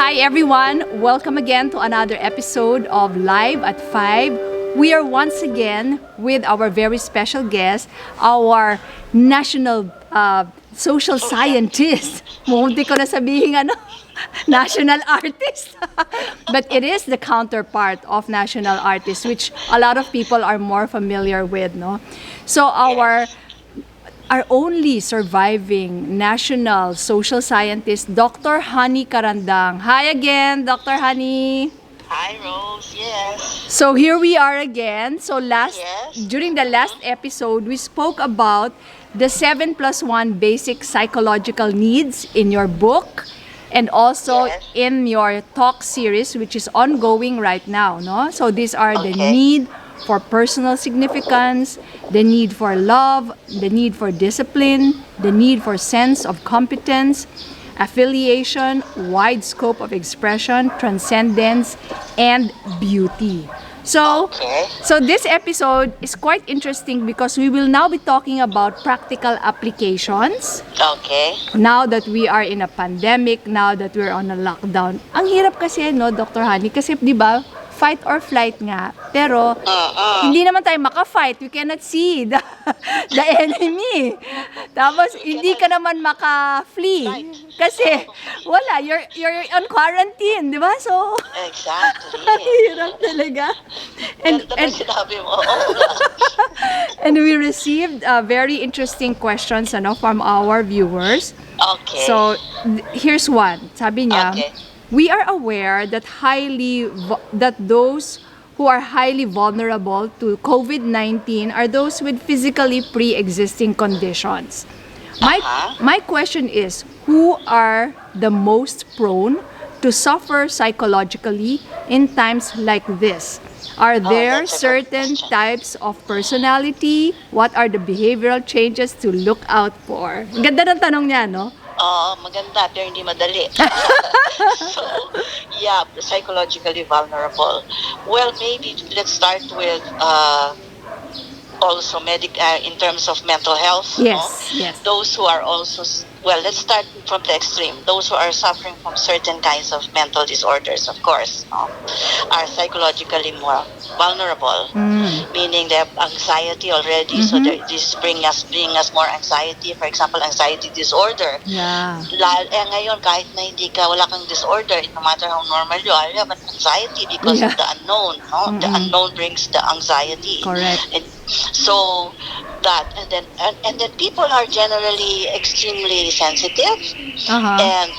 Hi everyone, welcome again to another episode of Live at 5. We are once again with our very special guest, our national social scientist. Munti ko na sabihin national artist. But it is the counterpart of national artist, which a lot of people are more familiar with, no? So our only surviving national social scientist, Dr. Honey Carandang. Hi again, Dr. Honey. Hi, Rose. Yes. So here we are again. So Yes. during the last episode, we spoke about the 7+1 basic psychological needs in your book and also Yes. in your talk series, which is ongoing right now, no? So these are the Okay. need for personal significance, the need for love, the need for discipline, the need for sense of competence, affiliation, wide scope of expression, transcendence, and beauty. So, Okay. so this episode is quite interesting because we will now be talking about practical applications. Okay. Now that we are in a pandemic, now that we're on a lockdown. Ang hirap kasi, no, Dr. Honey, kasi 'di ba, fight or flight nga. Pero hindi naman tayo maka-fight. We cannot see the enemy. Tapos hindi ka naman maka-flee kasi wala, you're on quarantine, 'di ba? So Exactly. hirap talaga. And Ganda na sinabi mo. and we received very interesting questions from our viewers. Okay. So here's one. Sabi niya, Okay. we are aware that those who are highly vulnerable to COVID-19 are those with physically pre-existing conditions. My question is, who are the most prone to suffer psychologically in times like this? Are there that's a good certain question. types of personality? What are the behavioral changes to look out for? Ang ganda ng tanong niya, no? Maganda pero hindi madali. So, psychologically vulnerable. Well, maybe let's start with also in terms of mental health. Yes, yes. Those who are also, let's start from the extreme. Those who are suffering from certain kinds of mental disorders, of course, are psychologically more vulnerable, meaning they have anxiety already. So this bring us more anxiety. For example, anxiety disorder. Yeah. Ngayon, kahit na wala kang disorder, no matter how normal you are, you have an anxiety because of the unknown. No? The unknown brings the anxiety. Correct. And so that, and then people are generally extremely sensitive, and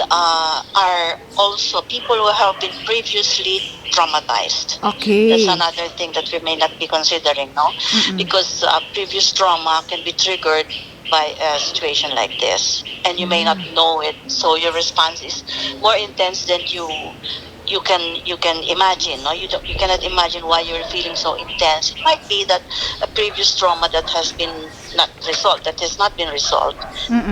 are also people who have been previously traumatized. Okay. That's another thing that we may not be considering, no? Because previous trauma can be triggered by a situation like this, and you may not know it. So your response is more intense than you can imagine. No, you cannot imagine why you're feeling so intense. It might be that a previous trauma that has not been resolved,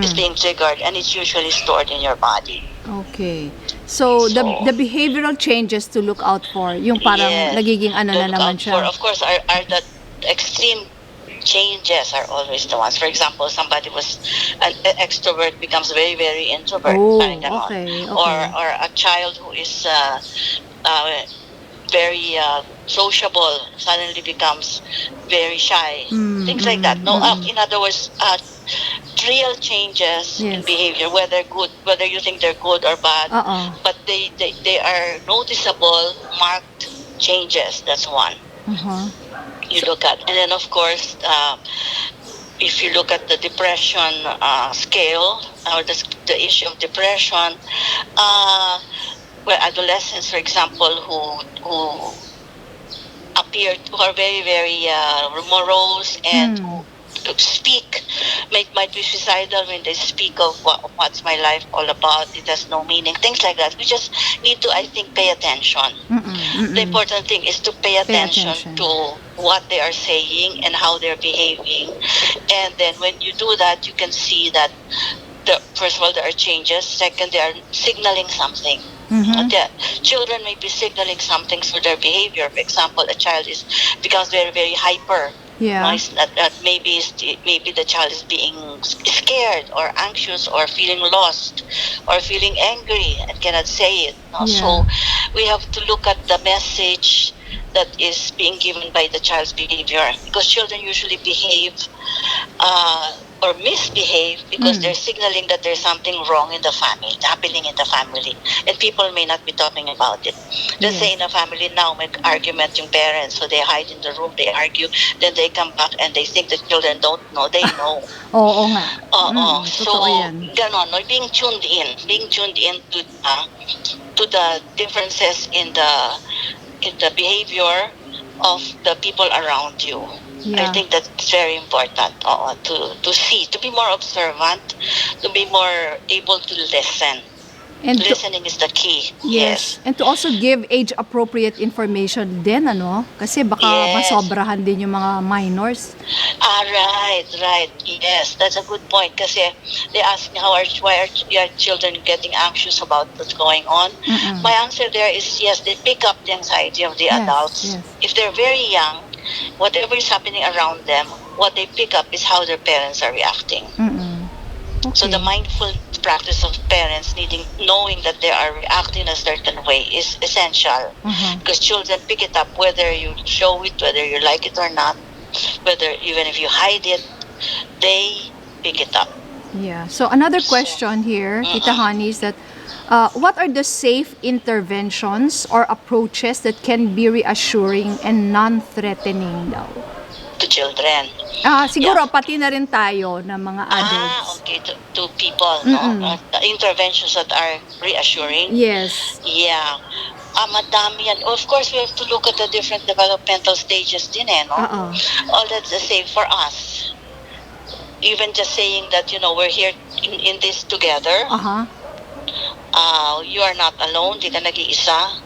is being triggered, and it's usually stored in your body. Okay. So the behavioral changes to look out for, yung parang nagiging na Look naman out siya. for, of course, are the extreme changes are always the ones. For example, somebody was an extrovert becomes very, very introvert. Oh, Parang ganon. okay. Or a child who is very sociable suddenly becomes very shy. Things like that. No, in other words, real changes in Yes. behavior, whether you think they're good or bad, but they are noticeable, marked changes. That's one. You look at, and then of course, if you look at the depression scale, or the issue of depression, adolescents, for example, who are very, very morose and who might be suicidal when they speak of what's my life all about. It has no meaning. Things like that. We just need to, I think, pay attention. The important thing is to pay attention to what they are saying and how they're behaving. And then when you do that, you can see that, first of all, there are changes. Second, they are signaling something. The children may be signaling something through their behavior. For example, a child becomes very, very hyper Yeah. No, it's not, maybe the child is being scared or anxious or feeling lost or feeling angry and cannot say it. No? Yeah. So we have to look at the message that is being given by the child's behavior, because children usually behave or misbehave because they're signaling that there's something wrong in the family, happening in the family, and people may not be talking about it. Let's say in a family now, may argument yung parents, so they hide in the room, they argue, then they come back and they think the children don't know, they know. Oo nga. So, Totoo yan. ganon, no? Being tuned in to the differences in the behavior of the people around you. I Yeah. think that's very important. To see, to be more observant, to be more able to listen. And to, Listening is the key. yes. And to also give age-appropriate information din, ano? Kasi baka Yes. masobrahan din yung mga minors. Right. Yes, that's a good point. Kasi they ask me why are your children getting anxious about what's going on. My answer there is yes, they pick up the anxiety of the Yes, adults. yes. If they're very young, whatever is happening around them, what they pick up is how their parents are reacting. Okay. So the mindful practice of parents knowing that they are reacting a certain way is essential, because children pick it up whether you show it, whether you like it or not, whether even if you hide it, they pick it up. Yeah. So another question here, Tita Honey, is that what are the safe interventions or approaches that can be reassuring and non-threatening daw? To children. Siguro pati na rin tayo na mga adults. Okay. To people, no? Interventions that are reassuring. Yes. Yeah. Madami yan. Of course, we have to look at the different developmental stages din, no? All that's the same for us. Even just saying that, we're here in this together. You are not alone. Di ka nag-iisa.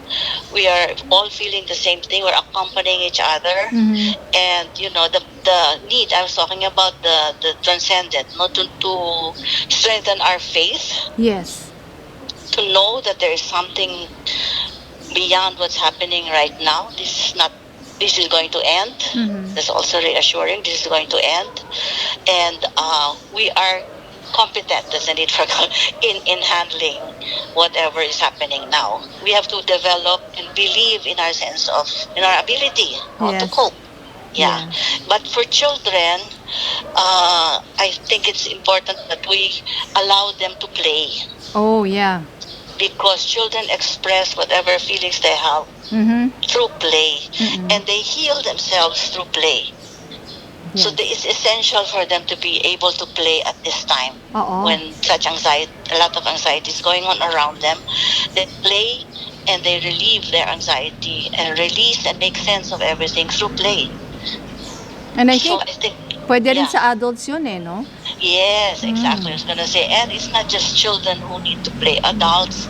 We are all feeling the same thing. We're accompanying each other. And, the need, I was talking about the transcendent, to strengthen our faith. Yes. To know that there is something beyond what's happening right now. This is going to end. That's also reassuring. This is going to end. And we are competent, there's a need for in handling whatever is happening now. We have to develop and believe in our ability to cope. Yeah. But for children, I think it's important that we allow them to play. Oh, yeah. Because children express whatever feelings they have through play, and they heal themselves through play. Yes. So it's essential for them to be able to play at this time. When such a lot of anxiety is going on around them. They play and they relieve their anxiety and release and make sense of everything through play. And I think pwede rin sa adults yun no? Yes, exactly. I was gonna say, and it's not just children who need to play. Adults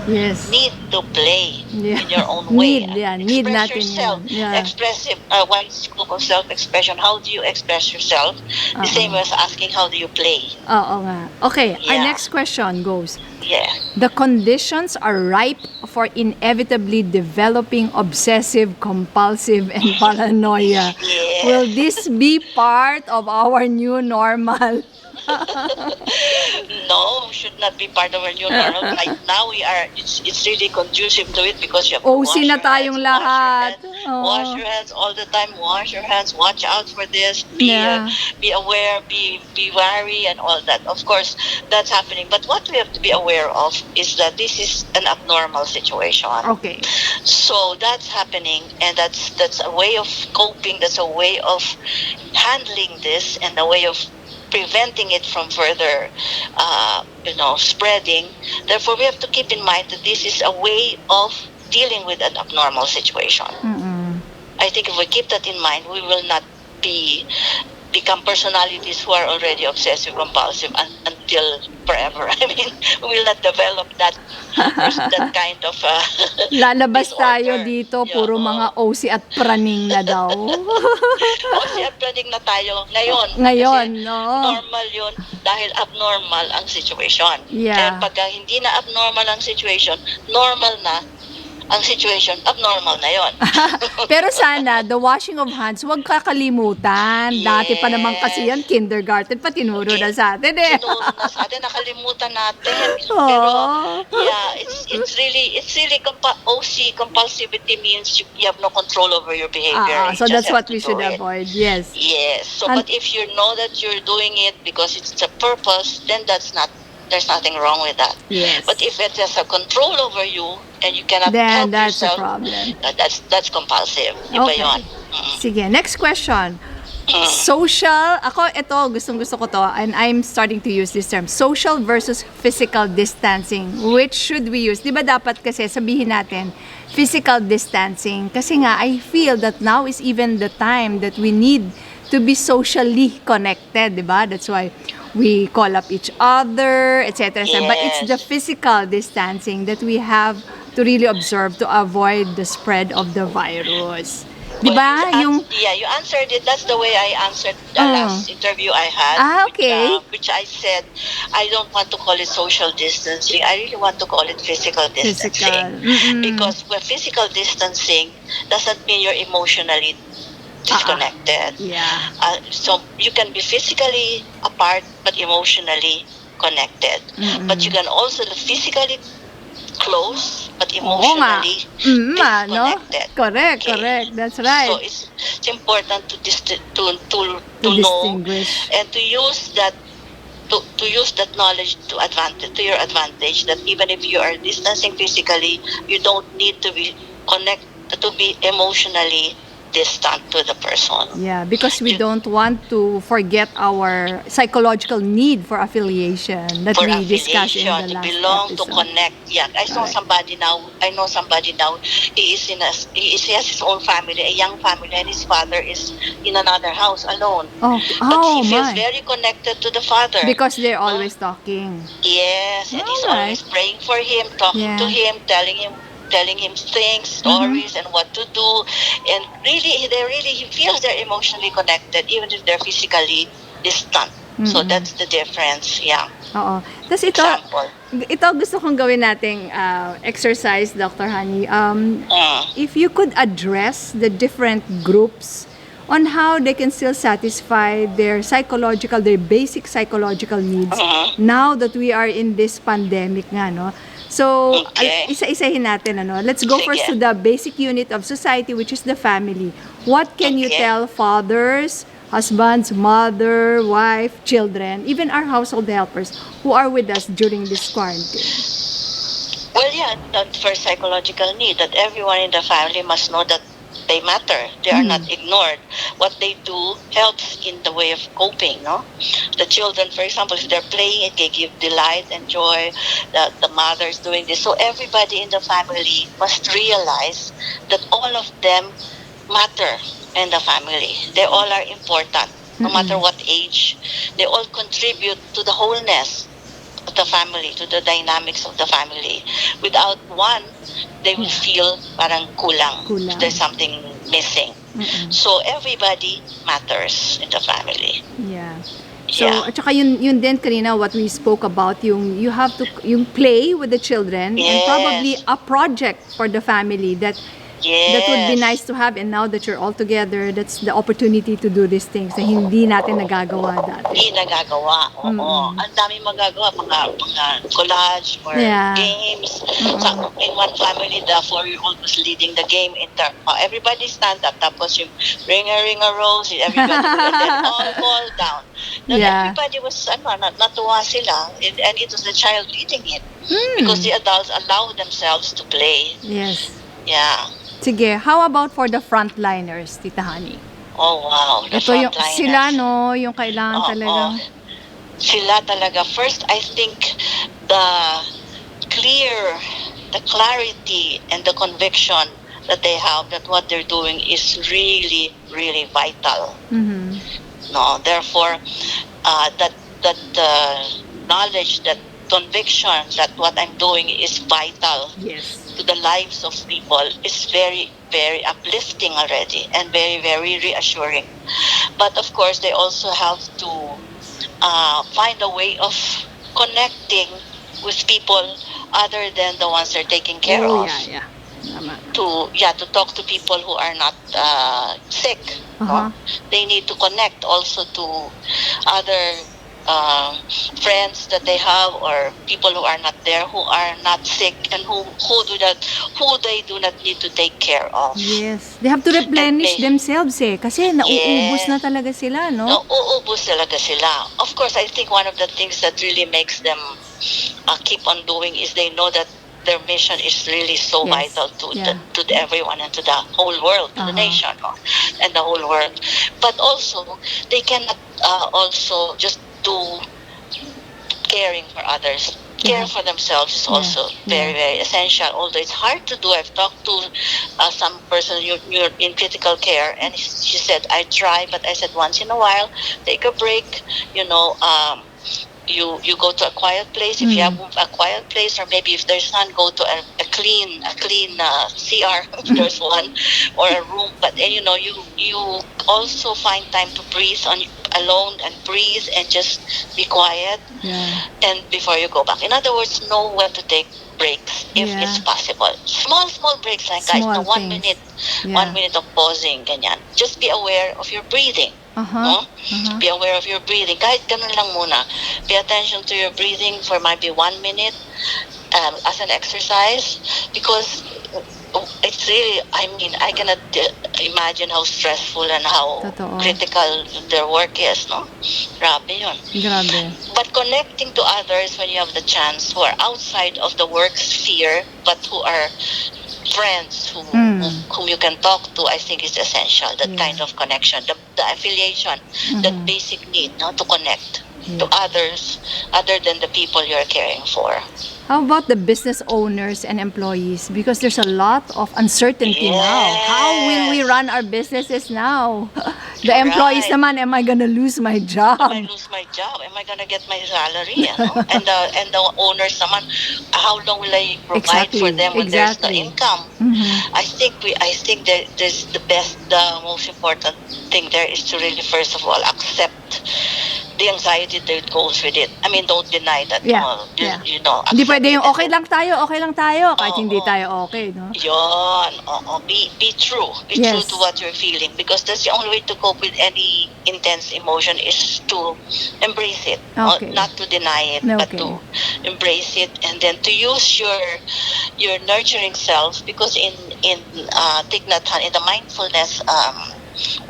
need to play in your own way. Express yourself. Expressive. One scope of self-expression. How do you express yourself? The same as asking, how do you play? Oo nga. Okay, our next question goes. The conditions are ripe for inevitably developing obsessive-compulsive and paranoia. Will this be part of our new normal? No, should not be part of our new normal. Right now, it's really conducive to it, because you have to wash your hands, wash your hands all the time, wash your hands, watch out for this, be aware, be wary, and all that. Of course, that's happening. But what we have to be aware of is that this is an abnormal situation. Okay. So that's happening, and that's a way of coping, that's a way of handling this, and a way of preventing it from further, spreading. Therefore, we have to keep in mind that this is a way of dealing with an abnormal situation. I think if we keep that in mind, we will not become personalities who are already obsessive compulsive until forever. I mean, we will not develop that kind of lalabas disorder. Tayo dito, puro mga OC at praning na daw. OC at praning na tayo ngayon. Kasi normal yun dahil abnormal ang situation. Kaya pag hindi na abnormal ang situation, normal na ang situation, abnormal na yon. Pero sana, the washing of hands, huwag kakalimutan. Dati pa naman kasi yan, kindergarten pa tinuro na sa atin eh. Tinuro na sa atin, nakalimutan natin. Pero, Oh. yeah, it's really OC, compulsivity means you have no control over your behavior. You So just that's have what to we do should it. avoid. Yes. Yes. So, And- but if you know that you're doing it because it's a purpose, then there's nothing wrong with that. Yes. But if it has a control over you and you cannot Then help that's a yourself, problem. that's compulsive. Iba Okay. yun. Sige, next question. Social, gustong-gusto ko to, and I'm starting to use this term. Social versus physical distancing. Which should we use? Di ba dapat kasi sabihin natin, physical distancing? Kasi nga, I feel that now is even the time that we need to be socially connected, di ba? That's why we call up each other, etc. But it's the Yes. physical distancing that we have to really observe to avoid the spread of the virus. Di ba? You answered it. That's the way I answered the last interview I had. Okay. Which I said, I don't want to call it social distancing. I really want to call it physical distancing. Because physical distancing doesn't mean you're emotionally disconnected. Yeah. So you can be physically apart but emotionally connected. But you can also be physically close but emotionally disconnected. Correct, Okay. correct. That's right. So it's important to to know distinguish. and to use that knowledge to your advantage. That even if you are distancing physically, you don't need to be emotionally distant to the person. Yeah, because we don't want to forget our psychological need for affiliation that For we discussed in affiliation, the to last belong, episode. to connect. Yeah, I know somebody now. He has his own family, a young family, and his father is in another house alone. Oh, But he my. feels very connected to the father. Because they're always talking. Yes, and he's Alright. always praying for him, talking to Yeah. him, telling him things, stories, and what to do. And he feels they're emotionally connected, even if they're physically distant. So that's the difference. Yeah. Oo. Tapos ito gusto kong gawin nating exercise, Dr. Honey. If you could address the different groups on how they can still satisfy their basic psychological needs now that we are in this pandemic nga, no? So, Okay. isa-isahin natin, ano? Let's go Sige. first to the basic unit of society, which is the family. What can you Okay. tell fathers, husbands, mother, wife, children, even our household helpers who are with us during this quarantine? Well, yeah, that first psychological need, that everyone in the family must know that they matter. They are not ignored. What they do helps in the way of coping, no? The children, for example, if they're playing, it can give delight and joy. The mother is doing this. So everybody in the family must realize that all of them matter in the family. They all are important, no matter what age. They all contribute to the wholeness of the family, to the dynamics of the family. Without one, they will feel parang kulang. There's something missing. So everybody matters in the family. Yeah. So, Yeah. at saka yun din kanina what we spoke about, you have to play with the children and Yes. probably a project for the family that would be nice to have, and now that you're all together, that's the opportunity to do these things na hindi natin nagagawa dati. Hindi nagagawa. Oo. Ang dami magagawa. Mga collage or Yeah. games. So, in one family, the 4-year-old was leading the game. Everybody stand up. Tapos yung ring a rose. Everybody and then all fall down. Then Yeah. everybody was, natuwa sila. And it was the child leading it. Because the adults allow themselves to play. Yes. Yeah. Sige, how about for the frontliners, Tita Honey? Oh, wow. The Ito yung frontliners. sila, no, yung kailangan talagang Sila talaga. First, I think the clarity and the conviction that they have that what they're doing is really, really vital. No, therefore, that knowledge, that conviction that what I'm doing is vital yes. to the lives of people is very, very uplifting already and very, very reassuring. But of course, they also have to find a way of connecting with people other than the ones they're taking care of. Yeah. Tama. to talk to people who are not sick. Uh-huh. No? They need to connect also to other friends that they have, or people who are not there, who are not sick, and who they do not need to take care of. Yes. They have to And replenish may themselves kasi nauubos yes, na talaga sila, no? no, uubos talaga sila. Of course, I think one of the things that really makes them keep on doing is they know that their mission is really so Yes. vital to Yeah. everyone and to the whole world, to the nation, no? And the whole world. But also, they cannot also just do caring for others. Care Yeah. for themselves is also very, very essential. Although it's hard to do. I've talked to some person you're in critical care, and she said, "I try, but I said once in a while, take a break. You know, you go to a quiet place if you have a quiet place, or maybe if there's none, go to a clean CR if there's one, or a room. But and you also find time to breathe on alone and breathe and just be quiet, Yeah. and before you go back. In other words, know when to take breaks if Yeah. it's possible. Small breaks like guys, Small na 1 things. minute, Yeah. 1 minute of pausing, ganyan. Just be aware of your breathing. No? Be aware of your breathing. Kahit ganun lang muna. Pay attention to your breathing for maybe 1 minute as an exercise, because it's really, I mean, I cannot imagine how stressful and how Totoo. critical their work is, no? Grabe yun. Grabe. But connecting to others when you have the chance, who are outside of the work sphere, but who are friends whom you can talk to, I think is essential. That kind of connection, the affiliation, that basic need, no, to connect to others other than the people you're caring for. How about the business owners and employees? Because there's a lot of uncertainty now. How will we run our businesses now? The employees Right. naman, am I gonna lose my job? Am I lose my job? Am I gonna get my salary? Ano? And the owners naman, how long will I provide for them when there's no income? I think there's the most important thing there is to really, first of all, accept the anxiety that goes with it. I mean, don't deny that. Yeah. You know, Hindi accept pwede it. yung okay lang tayo, kahit hindi Oo. tayo okay, no? Yon, be true. Be true to what you're feeling, because that's the only way to cope with any intense emotion, is to embrace it. Okay. Not to deny it, but to embrace it, and then to use your nurturing self, because in Thich Nhat Hanh, in the mindfulness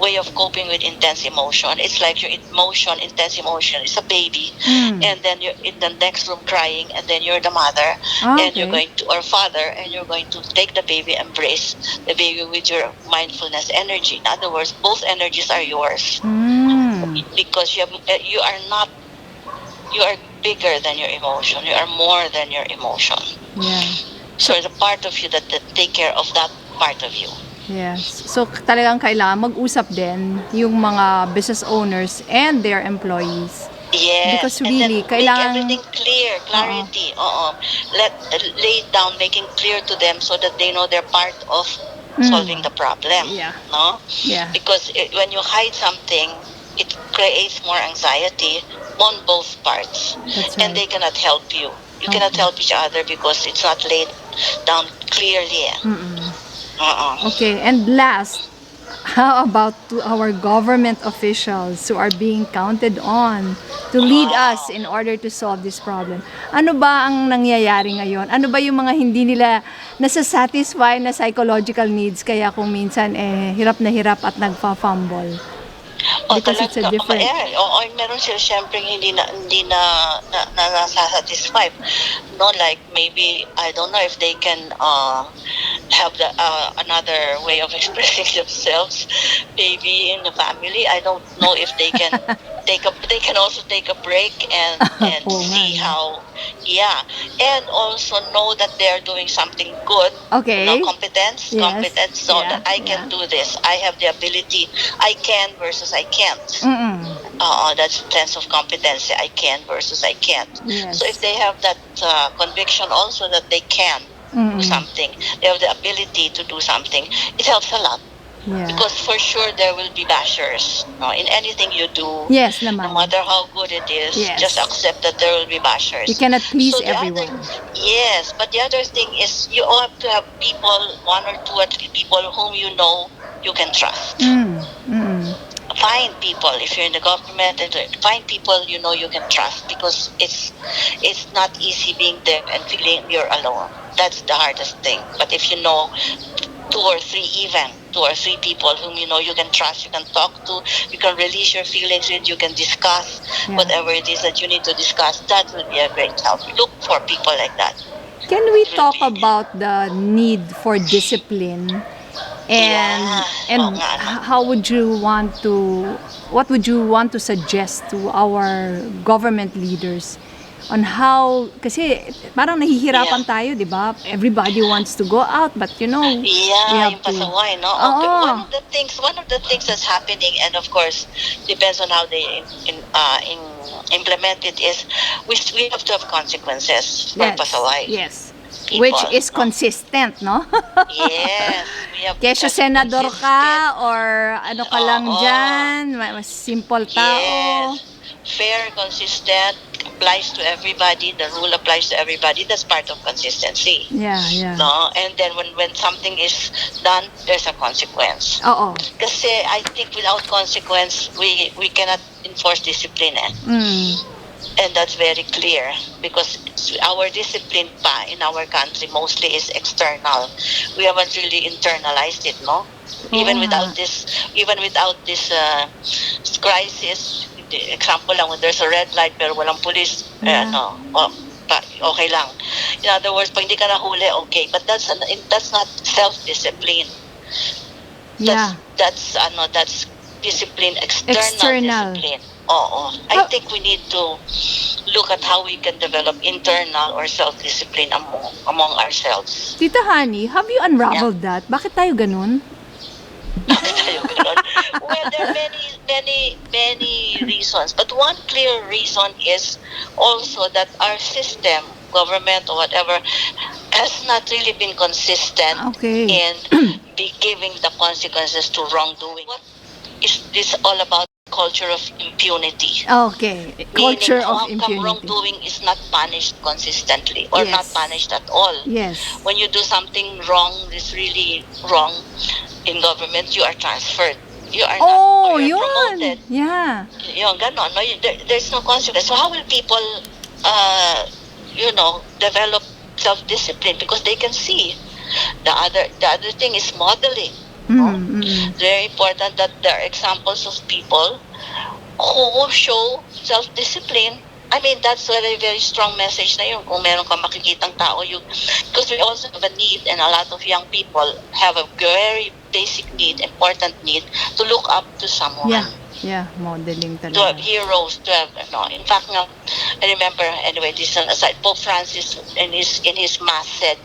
way of coping with intense emotion, it's like your intense emotion is a baby, and then you're in the next room crying, and then you're the mother, and you're going to, or father, and you're going to take the baby, embrace the baby with your mindfulness energy. In other words, both energies are yours, because you are bigger than your emotion. You are more than your emotion. Yeah. So there's a part of you that take care of that part of you. Yes. So talagang kailangan mag-usap din yung mga business owners and their employees. Yes. Because and really, then kailangan make everything clear, clarity. Lay it down, making clear to them, so that they know they're part of solving the problem. Yeah. No? Yeah. Because when you hide something, it creates more anxiety on both parts. That's And right. they cannot help you. You cannot help each other because it's not laid down clearly. Okay, and last, how about to our government officials who are being counted on to lead us in order to solve this problem? Ano ba ang nangyayari ngayon? Ano ba yung mga hindi nila nasa-satisfy na psychological needs, kaya kung minsan hirap na hirap at nagfa-fumble? Because it's a different... meron sila syempre hindi na satisfy. No, like maybe, I don't know if they can have another way of expressing themselves, maybe in the family. I don't know if they can they can also take a break and see how, and also know that they're doing something good. Okay. You know, competence, so that I can do this. I have the ability. I can versus I can't. That's sense of competency. I can versus I can't. Yes. So if they have that conviction also that they can do something, they have the ability to do something, it helps a lot. Yeah. Because for sure there will be bashers. No, in anything you do, Yes, no naman. matter how good it is, just Yes. accept that there will be bashers. You cannot please So the other, everyone. yes, but the other thing is you have to have people, 1 or 2 or 3 people whom you know you can trust. Find people if you're in the government, and find people you know you can trust, because it's not easy being there and feeling you're alone. That's the hardest thing. But if you know 2 or 3 people whom you know you can trust, you can talk to, you can release your feelings with, you can discuss whatever it is that you need to discuss, that will be a great help. Look for people like that. Can we It will talk be, about the need for discipline yeah, oo and nga, no? how would you want to what would you want to suggest to our government leaders on how, kasi parang nahihirapan Yeah. tayo, 'di ba? Everybody wants to go out, but we Yeah, have yung to. pasaway, no? Okay. Oo. One of the things that's happening, and of course, depends on how they implement it, is we have to have consequences for Yes. pasaway Yes. people, Which is no? consistent, no? Yes, we have Kesyo to be senador consistent. ka or ano ka lang Oo. dyan, mas simple tao. Yes. Fair, consistent, applies to everybody. The rule applies to everybody. That's part of consistency. Yeah. No? And then when something is done, there's a consequence. Oo. Kasi I think without consequence, we cannot enforce discipline. And that's very clear, because our discipline pa in our country mostly is external. We haven't really internalized it, no? Even without this crisis, example lang, when there's a red light pero walang police, okay lang. In other words, pag hindi ka nahuli, okay. But that's not self-discipline. Yeah. That's discipline, external discipline. Oo. I think we need to look at how we can develop internal or self-discipline among ourselves. Tita Honey, have you unraveled that? Bakit tayo ganun? Well, there are many reasons, but one clear reason is also that our system, government or whatever, has not really been consistent in giving the consequences to wrongdoing. What is this all about? Culture of impunity. Okay. Culture Meaning, of how come impunity. wrongdoing is not punished consistently or not punished at all? Yes. When you do something wrong, it's really wrong in government, you are transferred. You are not, or you're promoted. Yeah. Yung ganon, no? There's no consequence. So how will people, develop self-discipline? Because they can see. The other thing is modeling. Very important that there are examples of people who show self-discipline. I mean, that's a very, very strong message na yun. Kung meron kang makikitang tao, because we also have a need, and a lot of young people have a very basic need, important need, to look up to someone. Yeah, modeling talaga. To have heroes, in fact, I remember, anyway, this is an aside, Pope Francis in his mass said,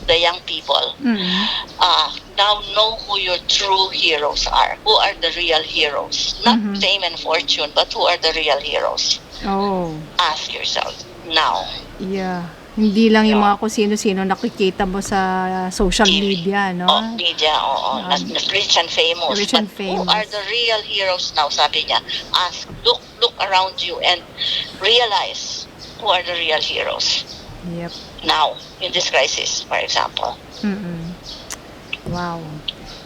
the young people, now know who your true heroes are. Who are the real heroes? Not fame and fortune, but who are the real heroes? Oh. Ask yourself now. Yeah. Hindi lang yung mga kung sino-sino nakikita mo sa social media, no? Media, oo. Rich and famous. Rich and famous. Who are the real heroes now, sabi niya. Ask, look around you and realize who are the real heroes. Yep. Now, in this crisis, for example. Wow.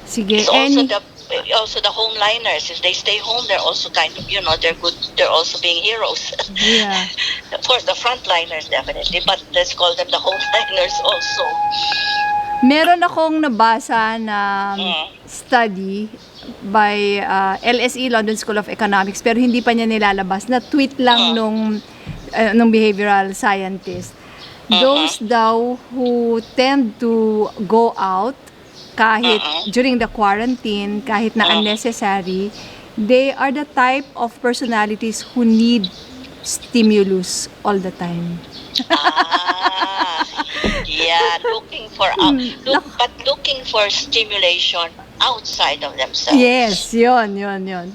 Sige. It's also the homeliners. If they stay home, they're also kind of, they're good. They're also being heroes. Yeah. Of course, the frontliners definitely, but let's call them the homeliners also. Meron akong nabasa na study by LSE, London School of Economics, pero hindi pa niya nilalabas. Na tweet lang nung behavioral scientist. Those daw who tend to go out kahit during the quarantine, kahit na unnecessary, they are the type of personalities who need stimulus all the time. Yeah, looking for stimulation outside of themselves. Yes, yun.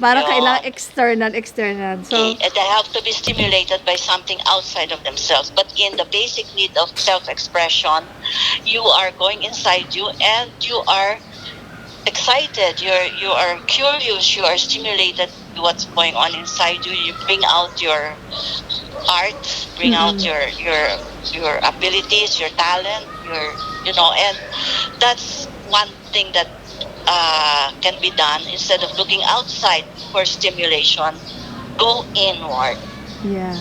Para kailangan external. So, they have to be stimulated by something outside of themselves. But in the basic need of self-expression, you are going inside you and you are excited, you are curious, you are stimulated to what's going on inside you. You bring out your art, bring out Mm-mm. your abilities, your talent, and that's one thing that can be done. Instead of looking outside for stimulation, go inward, Yeah.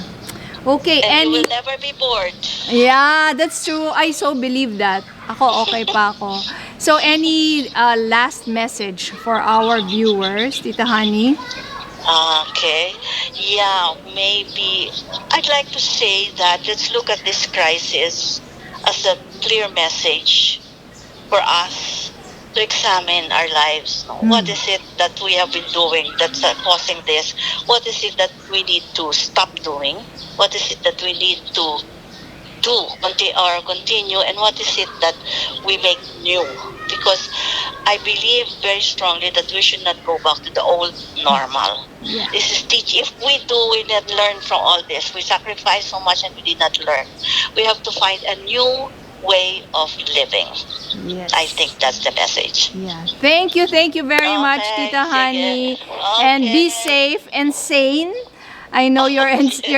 Okay, and you will any never be bored. Yeah, that's true. I so believe that. Ako, okay pa ako. So, any last message for our viewers, Tita Honey? Okay. Yeah, maybe I'd like to say that let's look at this crisis as a clear message for us to examine our lives. No? What is it that we have been doing that's causing this? What is it that we need to stop doing? What is it that we need to or continue, and what is it that we make new? Because I believe very strongly that we should not go back to the old normal. Yeah. This is if we not learn from all this, we sacrifice so much and we did not learn. We have to find a new way of living. Yes. I think that's the message. Yeah. Thank you very much, Okay, Tita sige. Honey. And be Okay. safe and sane. I know you're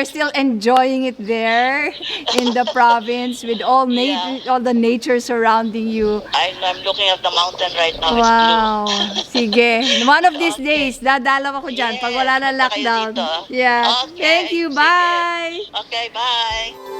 still enjoying it there in the province with Yeah. all the nature surrounding you. I'm looking at the mountain right now. It's Wow. blue. Sige. One of these Okay. days, dadalaw ako dyan pag Yes, wala na punta kayo lockdown. dito. Yeah. Thank Okay, you. sige. Bye. Okay, bye.